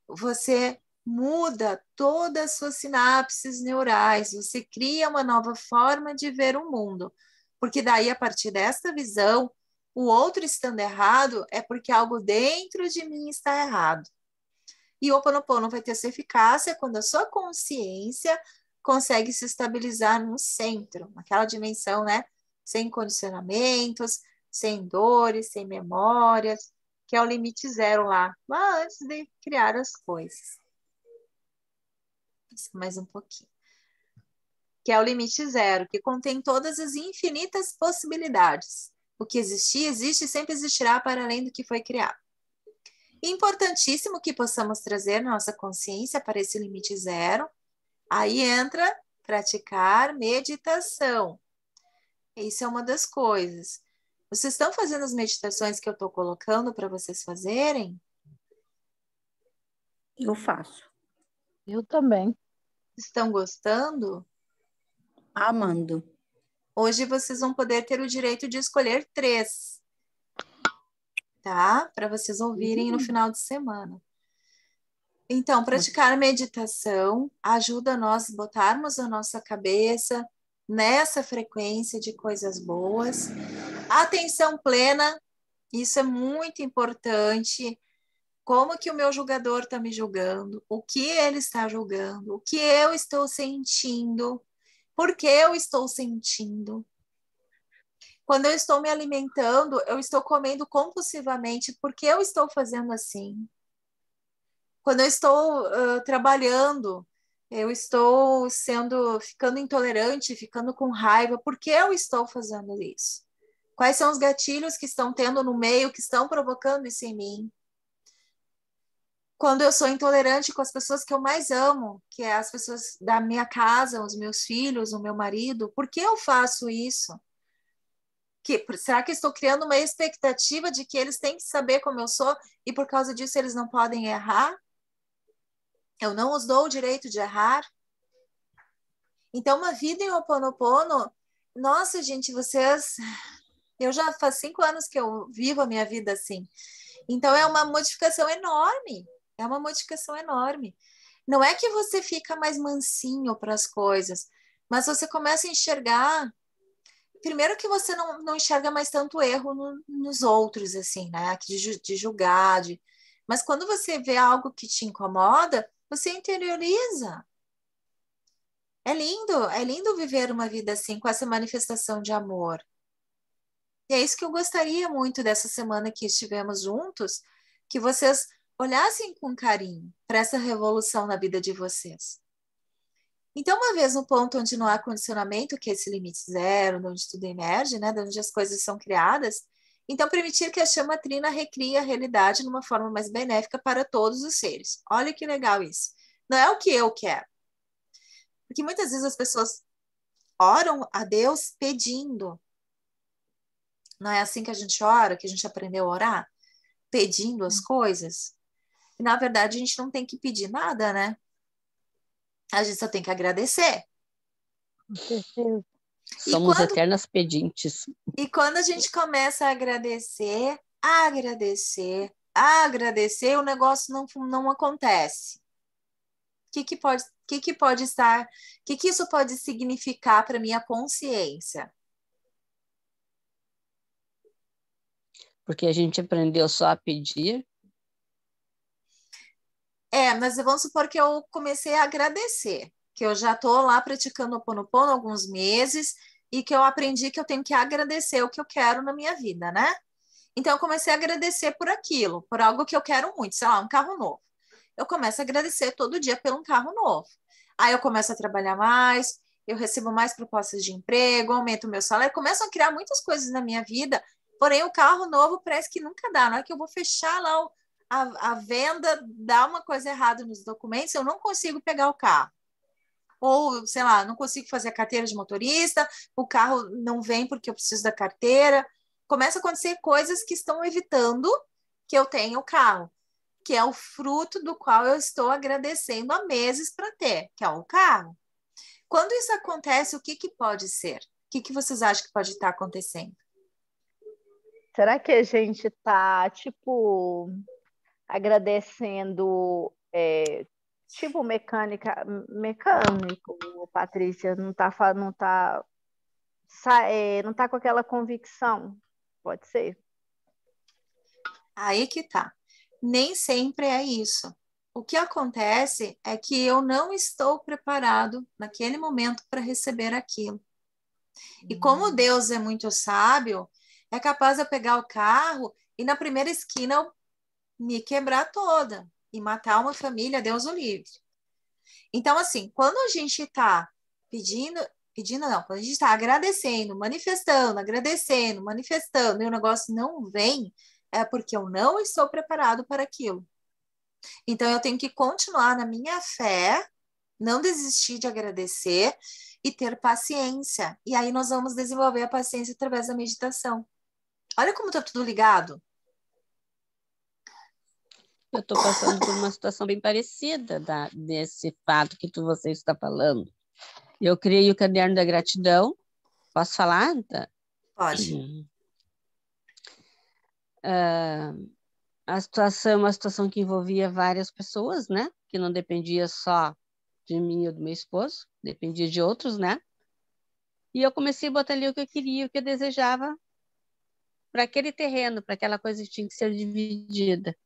você muda todas as suas sinapses neurais, você cria uma nova forma de ver o mundo. Porque daí, a partir desta visão, o outro estando errado é porque algo dentro de mim está errado. E o Ho Oponopono vai ter sua eficácia quando a sua consciência consegue se estabilizar no centro, naquela dimensão, né? Sem condicionamentos, sem dores, sem memórias, que é o limite zero lá antes de criar as coisas. Mais um pouquinho. Que é o limite zero, que contém todas as infinitas possibilidades. O que existia, existe e sempre existirá para além do que foi criado. Importantíssimo que possamos trazer nossa consciência para esse limite zero. Aí entra praticar meditação. Isso é uma das coisas. Vocês estão fazendo as meditações que eu estou colocando para vocês fazerem? Eu faço. Eu também. Estão gostando? Amando. Hoje vocês vão poder ter o direito de escolher 3, tá? Para vocês ouvirem no final de semana. Então, praticar meditação ajuda nós a botarmos a nossa cabeça nessa frequência de coisas boas. Atenção plena, isso é muito importante. Como que o meu julgador está me julgando? O que ele está julgando? O que eu estou sentindo? Por que eu estou sentindo? Quando eu estou me alimentando, eu estou comendo compulsivamente, por que eu estou fazendo assim? Quando eu estou trabalhando, eu estou ficando intolerante, ficando com raiva, por que eu estou fazendo isso? Quais são os gatilhos que estão tendo no meio, que estão provocando isso em mim? Quando eu sou intolerante com as pessoas que eu mais amo, que é as pessoas da minha casa, os meus filhos, o meu marido, por que eu faço isso? Será que estou criando uma expectativa de que eles têm que saber como eu sou e por causa disso eles não podem errar? Eu não os dou o direito de errar? Então, uma vida em Ho'oponopono, nossa, gente, vocês... Eu já faz 5 anos que eu vivo a minha vida assim. Então, é uma modificação enorme. É uma modificação enorme. Não é que você fica mais mansinho para as coisas, mas você começa a enxergar... Primeiro que você não enxerga mais tanto erro nos outros, assim, né? De julgar, mas quando você vê algo que te incomoda, você interioriza. É lindo viver uma vida assim, com essa manifestação de amor. E é isso que eu gostaria muito dessa semana que estivemos juntos, que vocês olhassem com carinho para essa revolução na vida de vocês. Então, uma vez no ponto onde não há condicionamento, que é esse limite zero, onde tudo emerge, né, onde as coisas são criadas, então permitir que a chama trina recrie a realidade numa forma mais benéfica para todos os seres. Olha que legal isso. Não é o que eu quero. Porque muitas vezes as pessoas oram a Deus pedindo. Não é assim que a gente ora, que a gente aprendeu a orar? Pedindo as coisas? E, na verdade, a gente não tem que pedir nada, né? A gente só tem que agradecer. Com certeza. Somos eternas pedintes. E quando a gente começa a agradecer, agradecer, o negócio não acontece. O que pode estar, o que isso pode significar para minha consciência? Porque a gente aprendeu só a pedir. Mas vamos supor que eu comecei a agradecer, que eu já estou lá praticando o Ho'oponopono há alguns meses e que eu aprendi que eu tenho que agradecer o que eu quero na minha vida, né? Então, eu comecei a agradecer por aquilo, por algo que eu quero muito, sei lá, um carro novo. Eu começo a agradecer todo dia por um carro novo. Aí eu começo a trabalhar mais, eu recebo mais propostas de emprego, aumento o meu salário, começam a criar muitas coisas na minha vida, porém o carro novo parece que nunca dá. Na hora que eu vou fechar lá a venda, dá uma coisa errada nos documentos, eu não consigo pegar o carro. Ou, sei lá, não consigo fazer a carteira de motorista, o carro não vem porque eu preciso da carteira. Começa a acontecer coisas que estão evitando que eu tenha o carro, que é o fruto do qual eu estou agradecendo há meses para ter, que é o carro. Quando isso acontece, o que pode ser? O que vocês acham que pode estar acontecendo? Será que a gente está, tipo, agradecendo, tipo mecânico, Patrícia, não tá com aquela convicção? Pode ser. Aí que tá. Nem sempre é isso. O que acontece é que eu não estou preparado naquele momento para receber aquilo. E como Deus é muito sábio, é capaz de eu pegar o carro e na primeira esquina eu me quebrar toda e matar uma família, Deus o livre. Então, assim, quando a gente está quando a gente está agradecendo, manifestando, e o negócio não vem, é porque eu não estou preparado para aquilo. Então, eu tenho que continuar na minha fé, não desistir de agradecer e ter paciência. E aí nós vamos desenvolver a paciência através da meditação. Olha como está tudo ligado. Eu estou passando por uma situação bem parecida desse fato que você está falando. Eu criei o Caderno da Gratidão Posso falar? Pode. A situação é uma situação que envolvia várias pessoas, né? Que não dependia só de mim ou do meu esposo, dependia de outros, né? E eu comecei a botar ali o que eu queria, o que eu desejava para aquele terreno, para aquela coisa que tinha que ser dividida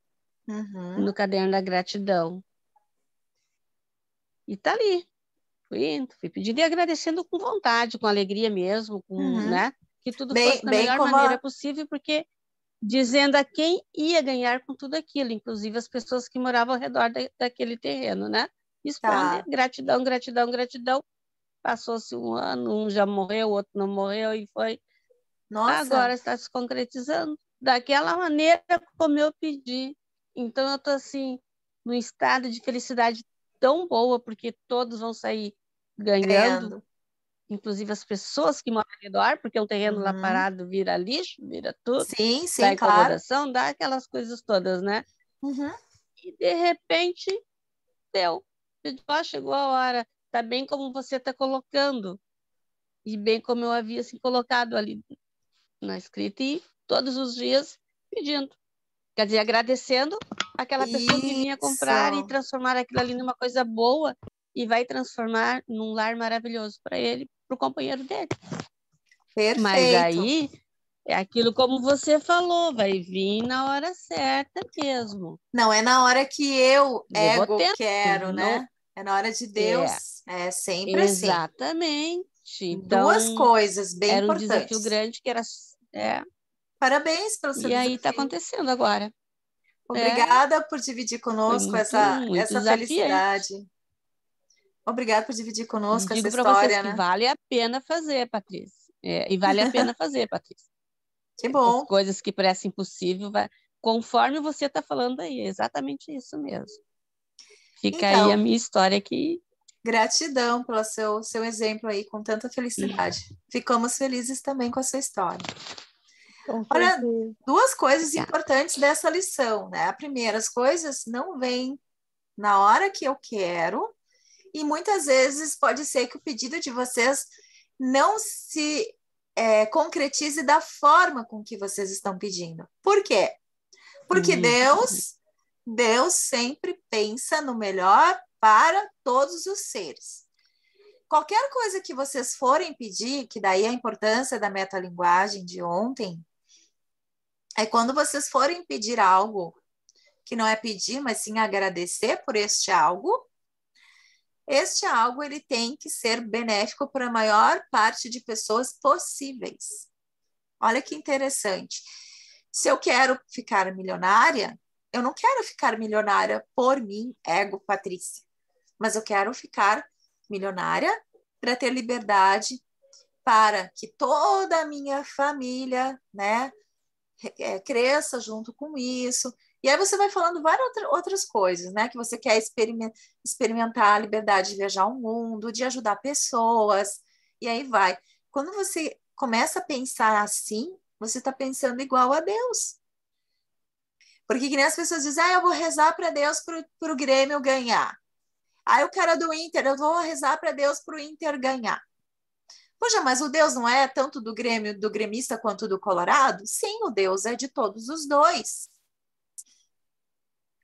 no caderno da gratidão. E tá ali. Fui indo, fui pedindo e agradecendo com vontade, com alegria mesmo, né? Que tudo fosse da melhor maneira possível, porque dizendo a quem ia ganhar com tudo aquilo, inclusive as pessoas que moravam ao redor daquele terreno, né? Expondo gratidão, gratidão, gratidão. Passou-se um ano, um já morreu, o outro não morreu e foi. Nossa. Agora está se concretizando daquela maneira como eu pedi. Então eu estou assim, num estado de felicidade tão boa, porque todos vão sair ganhando. Inclusive as pessoas que moram ao redor, porque um terreno lá parado vira lixo, vira tudo. Sim, dá claro. incomodação, dá aquelas coisas todas, né? E de repente deu. Chegou a hora. Tá bem como você está colocando. E bem como eu havia assim, colocado ali na escrita e todos os dias pedindo. Quer dizer, agradecendo aquela pessoa que vinha comprar e transformar aquilo ali numa coisa boa e vai transformar num lar maravilhoso para ele, para o companheiro dele. Perfeito. Mas aí é aquilo como você falou, vai vir na hora certa mesmo. Não é na hora que eu, ego, quero, né? É na hora de Deus. É sempre assim. Exatamente. Então, duas coisas bem era importantes. Era um desafio grande que era... Parabéns pelo seu desafio. E aí está acontecendo agora. Obrigada por dividir conosco essa felicidade. Obrigada por dividir conosco essa história, para vocês né? Que vale a pena fazer, Patrícia. E vale a pena fazer, Patrícia. Que bom. As coisas que parecem impossível, conforme você está falando aí, é exatamente isso mesmo. Fica aí a minha história aqui. Gratidão pelo seu exemplo aí, com tanta felicidade. Ficamos felizes também com a sua história. Olha, duas coisas importantes dessa lição, né? A primeira, as coisas não vêm na hora que eu quero, e muitas vezes pode ser que o pedido de vocês não se concretize da forma com que vocês estão pedindo. Por quê? Porque Deus sempre pensa no melhor para todos os seres. Qualquer coisa que vocês forem pedir, que daí a importância da metalinguagem de ontem, é quando vocês forem pedir algo, que não é pedir, mas sim agradecer por este algo ele tem que ser benéfico para a maior parte de pessoas possíveis. Olha que interessante. Se eu quero ficar milionária, eu não quero ficar milionária por mim, ego, Patrícia, mas eu quero ficar milionária para ter liberdade, para que toda a minha família, né, cresça junto com isso. E aí você vai falando várias outras coisas, né? Que você quer experimentar a liberdade de viajar o mundo, de ajudar pessoas, e aí vai. Quando você começa a pensar assim, você está pensando igual a Deus. Porque que nem as pessoas dizem, eu vou rezar para Deus para o Grêmio ganhar. Aí o cara do Inter, eu vou rezar para Deus para o Inter ganhar. Poxa, mas o Deus não é tanto do Grêmio, do gremista quanto do Colorado? Sim, o Deus é de todos os dois.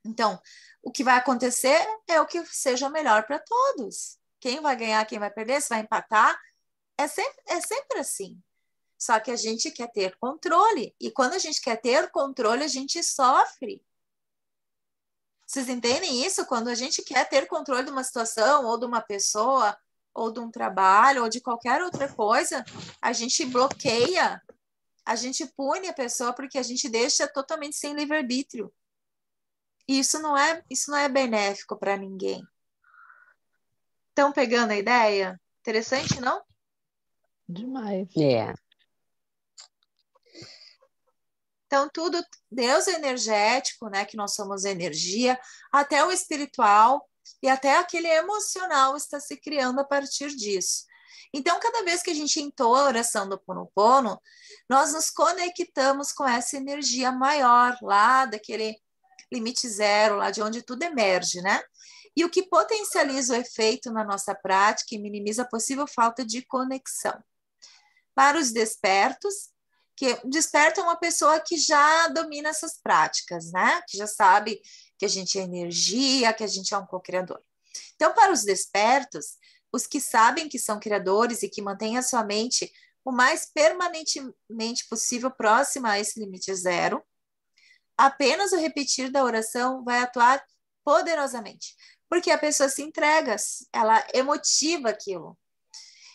Então, o que vai acontecer é o que seja melhor para todos. Quem vai ganhar, quem vai perder, se vai empatar, é sempre assim. Só que a gente quer ter controle. E quando a gente quer ter controle, a gente sofre. Vocês entendem isso? Quando a gente quer ter controle de uma situação, ou de uma pessoa, ou de um trabalho, ou de qualquer outra coisa, a gente bloqueia, a gente pune a pessoa porque a gente deixa totalmente sem livre-arbítrio. E isso não é benéfico para ninguém. Estão pegando a ideia? Interessante, não? Demais. Então, tudo, Deus é energético, né? Que nós somos energia, até o espiritual e até aquele emocional está se criando a partir disso. Então, cada vez que a gente entoa a oração do Ho'oponopono, nós nos conectamos com essa energia maior, lá daquele limite zero, lá de onde tudo emerge, né? E o que potencializa o efeito na nossa prática e minimiza a possível falta de conexão. Para os despertos, que desperto é uma pessoa que já domina essas práticas, né? Que já sabe que a gente é energia, que a gente é um co-criador. Então, para os despertos, os que sabem que são criadores e que mantêm a sua mente o mais permanentemente possível próxima a esse limite zero, apenas o repetir da oração vai atuar poderosamente, porque a pessoa se entrega, ela emotiva aquilo.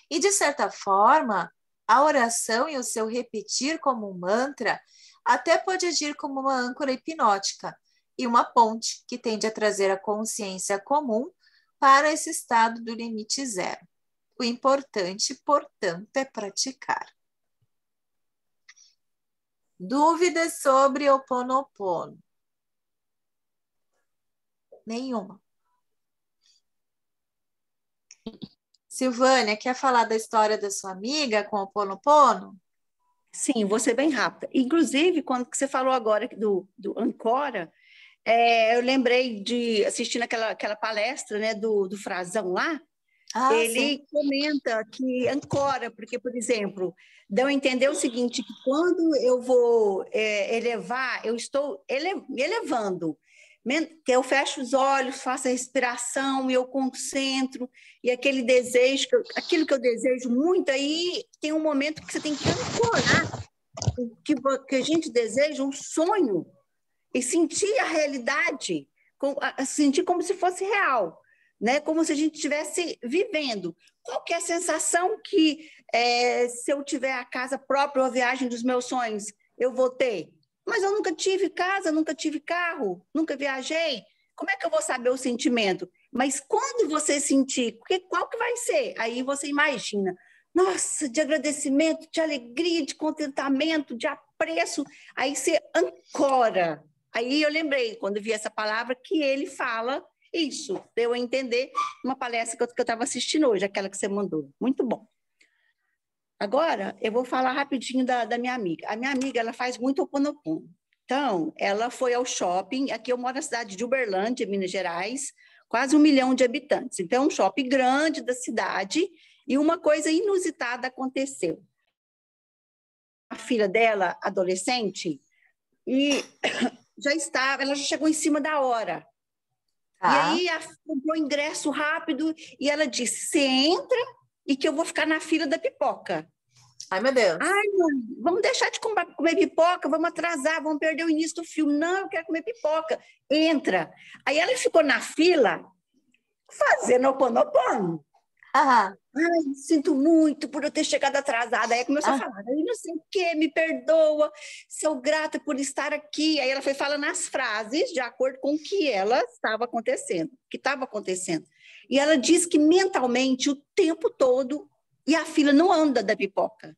E, de certa forma, a oração e o seu repetir como um mantra até pode agir como uma âncora hipnótica e uma ponte que tende a trazer a consciência comum para esse estado do limite zero. O importante, portanto, é praticar. Dúvidas sobre o Ho'oponopono? Nenhuma. Silvânia, quer falar da história da sua amiga com o Ho'oponopono? Sim, vou ser bem rápida. Inclusive, quando você falou agora do Ancora, eu lembrei de assistindo aquela palestra, né, do Frazão lá. Ele sim. comenta que ancora, porque, por exemplo, deu a entender o seguinte, que quando eu vou elevar, eu estou elevando, que eu fecho os olhos, faço a respiração e eu concentro, e aquele desejo, aquilo que eu desejo muito, aí tem um momento que você tem que ancorar o que a gente deseja, um sonho, e sentir a realidade, sentir como se fosse real, né? Como se a gente estivesse vivendo. Qual que é a sensação que, se eu tiver a casa própria ou a viagem dos meus sonhos, eu vou ter? Mas eu nunca tive casa, nunca tive carro, nunca viajei. Como é que eu vou saber o sentimento? Mas quando você sentir, qual que vai ser? Aí você imagina, nossa, de agradecimento, de alegria, de contentamento, de apreço. Aí você ancora. Aí eu lembrei, quando vi essa palavra, que ele fala isso. Deu a entender uma palestra que eu estava assistindo hoje, aquela que você mandou. Muito bom. Agora, eu vou falar rapidinho da minha amiga. A minha amiga, ela faz muito Ho'oponopono. Então, ela foi ao shopping, aqui eu moro na cidade de Uberlândia, Minas Gerais, quase 1 milhão de habitantes. Então, é um shopping grande da cidade, e uma coisa inusitada aconteceu. A filha dela, adolescente, e ela já chegou em cima da hora. E aí, comprou ingresso rápido, e ela disse, você entra e que eu vou ficar na fila da pipoca. Ai, meu Deus. Ai, mãe, vamos deixar de comer pipoca, vamos atrasar, vamos perder o início do filme. Não, eu quero comer pipoca. Entra. Aí ela ficou na fila fazendo Ho'oponopono. Ai, sinto muito por eu ter chegado atrasada. Aí começou a falar, aí não sei o quê, me perdoa, sou grata por estar aqui. Aí ela foi falando as frases de acordo com o que ela estava acontecendo, E ela diz que mentalmente o tempo todo, e a fila não anda da pipoca.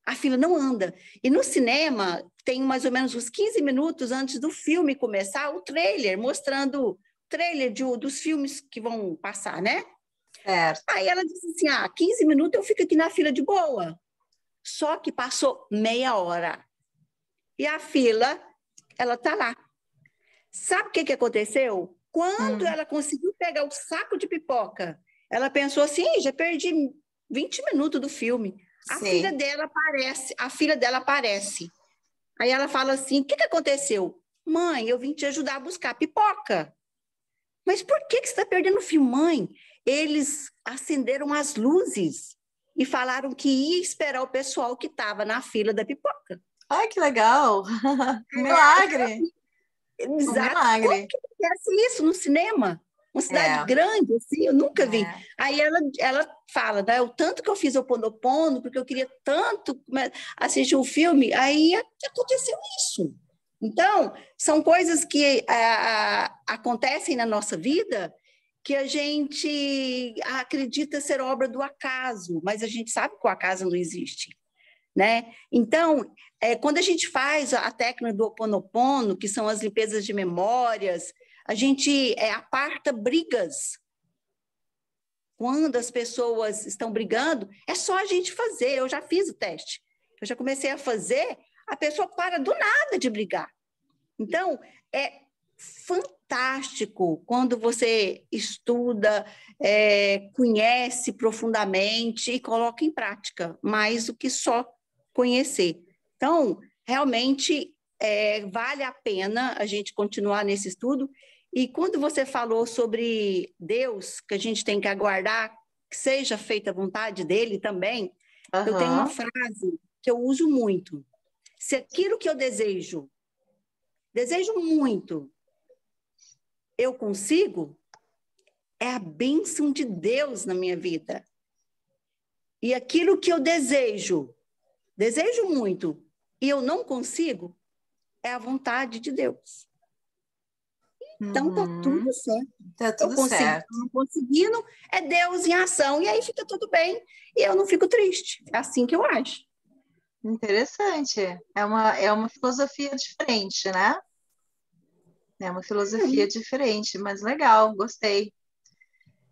A fila não anda. E no cinema, tem mais ou menos uns 15 minutos antes do filme começar, o trailer, mostrando o trailer dos filmes que vão passar, né? Certo. Aí ela disse assim, 15 minutos eu fico aqui na fila de boa. Só que passou meia hora. E a fila, ela tá lá. Sabe o que aconteceu? Quando ela conseguiu pegar o saco de pipoca, ela pensou assim, já perdi 20 minutos do filme. A filha dela aparece. Aí ela fala assim, o que aconteceu? Mãe, eu vim te ajudar a buscar pipoca. Mas por que você está perdendo o filme, mãe? Eles acenderam as luzes e falaram que ia esperar o pessoal que estava na fila da pipoca. Ai, que legal! Milagre! Exato. Milagre. Como que acontece isso no cinema? Uma cidade grande, assim, eu nunca vi. Aí ela fala, né, o tanto que eu fiz Ho'oponopono, porque eu queria tanto assistir um filme, aí aconteceu isso. Então, são coisas que acontecem na nossa vida que a gente acredita ser obra do acaso, mas a gente sabe que o acaso não existe, né? Então, quando a gente faz a técnica do Ho'oponopono, que são as limpezas de memórias, a gente aparta brigas. Quando as pessoas estão brigando, é só a gente fazer. Eu já fiz o teste. Eu já comecei a fazer, a pessoa para do nada de brigar. Então, fantástico quando você estuda, conhece profundamente e coloca em prática, mais do que só conhecer. Então, realmente, vale a pena a gente continuar nesse estudo. E quando você falou sobre Deus, que a gente tem que aguardar que seja feita a vontade dele também, eu tenho uma frase que eu uso muito. Se aquilo que eu desejo muito, eu consigo, é a bênção de Deus na minha vida. E aquilo que eu desejo muito, e eu não consigo, é a vontade de Deus. Então, tá tudo certo. Tá tudo certo. Não conseguindo, é Deus em ação, e aí fica tudo bem, e eu não fico triste. É assim que eu acho. Interessante. É uma filosofia diferente, né? É uma filosofia diferente, mas legal, gostei.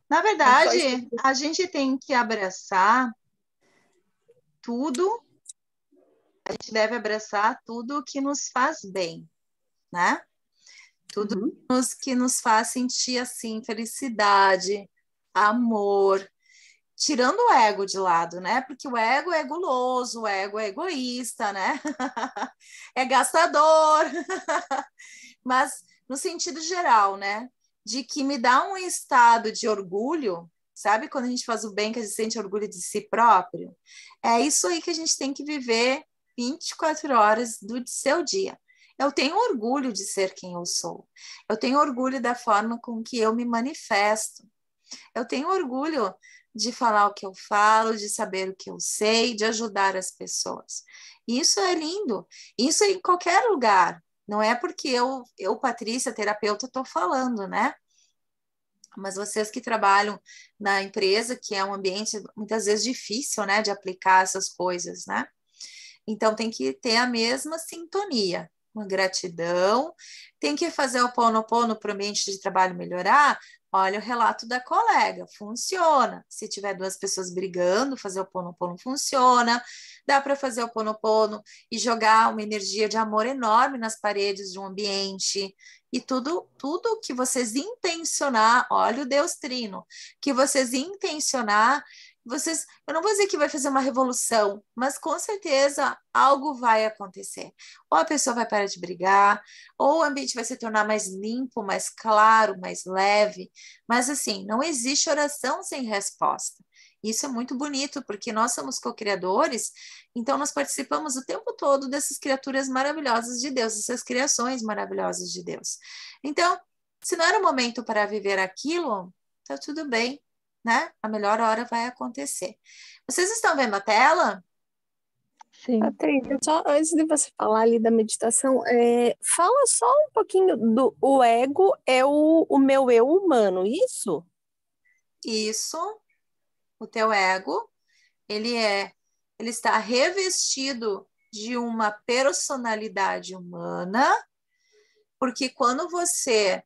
Na verdade, a gente tem que abraçar tudo, a gente deve abraçar tudo que nos faz bem, né? Tudo que nos faz sentir, assim, felicidade, amor, tirando o ego de lado, né? Porque o ego é guloso, o ego é egoísta, né? É gastador. Mas no sentido geral, né? De que me dá um estado de orgulho, sabe? Quando a gente faz o bem, que a gente sente orgulho de si próprio. É isso aí que a gente tem que viver 24 horas do seu dia. Eu tenho orgulho de ser quem eu sou. Eu tenho orgulho da forma com que eu me manifesto. Eu tenho orgulho de falar o que eu falo, de saber o que eu sei, de ajudar as pessoas. Isso é lindo. Isso é em qualquer lugar. Não é porque eu Patrícia, terapeuta, estou falando, né? Mas vocês que trabalham na empresa, que é um ambiente muitas vezes difícil, né, de aplicar essas coisas, né? Então tem que ter a mesma sintonia, uma gratidão, tem que fazer o Ho'oponopono para o ambiente de trabalho melhorar. Olha o relato da colega, funciona. Se tiver duas pessoas brigando, fazer o Ho'oponopono funciona. Dá para fazer o Ho'oponopono e jogar uma energia de amor enorme nas paredes de um ambiente. E tudo que vocês intencionar, olha o Deus Trino, que vocês intencionar, eu não vou dizer que vai fazer uma revolução, mas com certeza algo vai acontecer. Ou a pessoa vai parar de brigar, ou o ambiente vai se tornar mais limpo, mais claro, mais leve. Mas assim, não existe oração sem resposta. Isso é muito bonito, porque nós somos co-criadores, então nós participamos o tempo todo dessas criaturas maravilhosas de Deus, dessas criações maravilhosas de Deus. Então, se não era o momento para viver aquilo, tá tudo bem, né? A melhor hora vai acontecer. Vocês estão vendo a tela? Sim. Patrícia, só antes de você falar ali da meditação, fala só um pouquinho do o ego é o meu eu humano, isso? Isso. O teu ego, ele está revestido de uma personalidade humana, porque quando você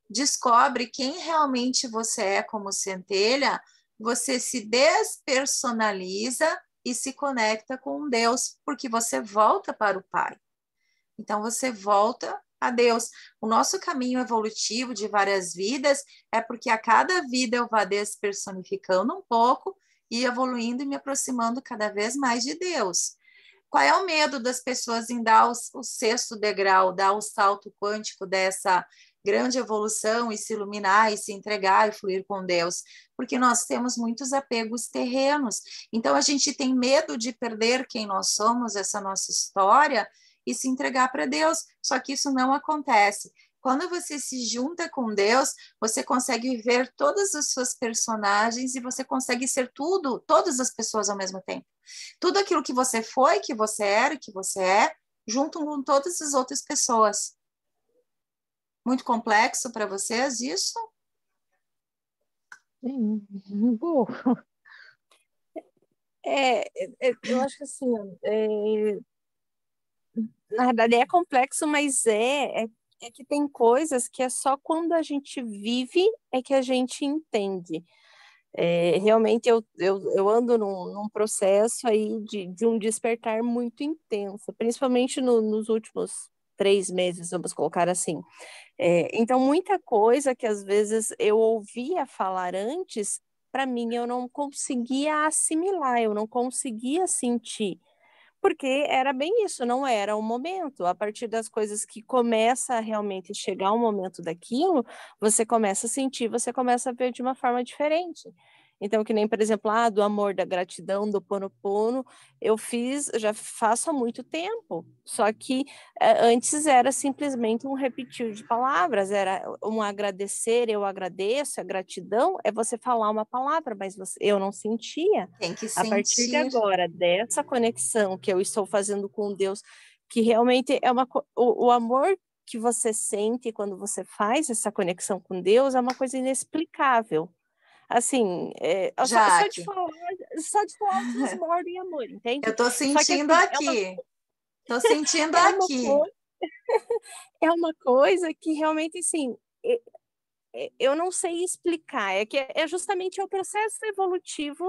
descobre quem realmente você é como centelha, você se despersonaliza e se conecta com Deus, porque você volta para o Pai. Então, você volta a Deus. O nosso caminho evolutivo de várias vidas é porque a cada vida eu vá despersonificando um pouco e evoluindo e me aproximando cada vez mais de Deus. Qual é o medo das pessoas em dar o sexto degrau, dar o salto quântico dessa grande evolução e se iluminar e se entregar e fluir com Deus? Porque nós temos muitos apegos terrenos. Então, a gente tem medo de perder quem nós somos, essa nossa história, e se entregar para Deus. Só que isso não acontece. Quando você se junta com Deus, você consegue viver todas as suas personagens e você consegue ser tudo, todas as pessoas ao mesmo tempo. Tudo aquilo que você foi, que você era, que você é, junto com todas as outras pessoas. Muito complexo para vocês isso? Sim, um pouco. Eu acho que assim, na verdade é complexo, mas é que tem coisas que é só quando a gente vive é que a gente entende. Realmente eu ando num processo aí de um despertar muito intenso, principalmente nos últimos 3 meses, vamos colocar assim. Então, muita coisa que às vezes eu ouvia falar antes, para mim eu não conseguia assimilar, eu não conseguia sentir, porque era bem isso, não era o momento. A partir das coisas que começa a realmente chegar o momento daquilo, você começa a sentir, você começa a ver de uma forma diferente. Então, que nem, por exemplo, do amor, da gratidão, do Ponopono, já faço há muito tempo. Só que antes era simplesmente um repetir de palavras, era um agradecer, eu agradeço, a gratidão é você falar uma palavra, mas eu não sentia. Tem que A partir de sentir. agora, dessa conexão que eu estou fazendo com Deus, que realmente é o amor que você sente quando você faz essa conexão com Deus é uma coisa inexplicável. Assim, Jaque, só de falar, transborda em amor, entende? eu estou Só que sentindo assim, aqui. Estou sentindo é uma aqui. é uma coisa que realmente, assim, eu não sei explicar. É que é justamente o processo evolutivo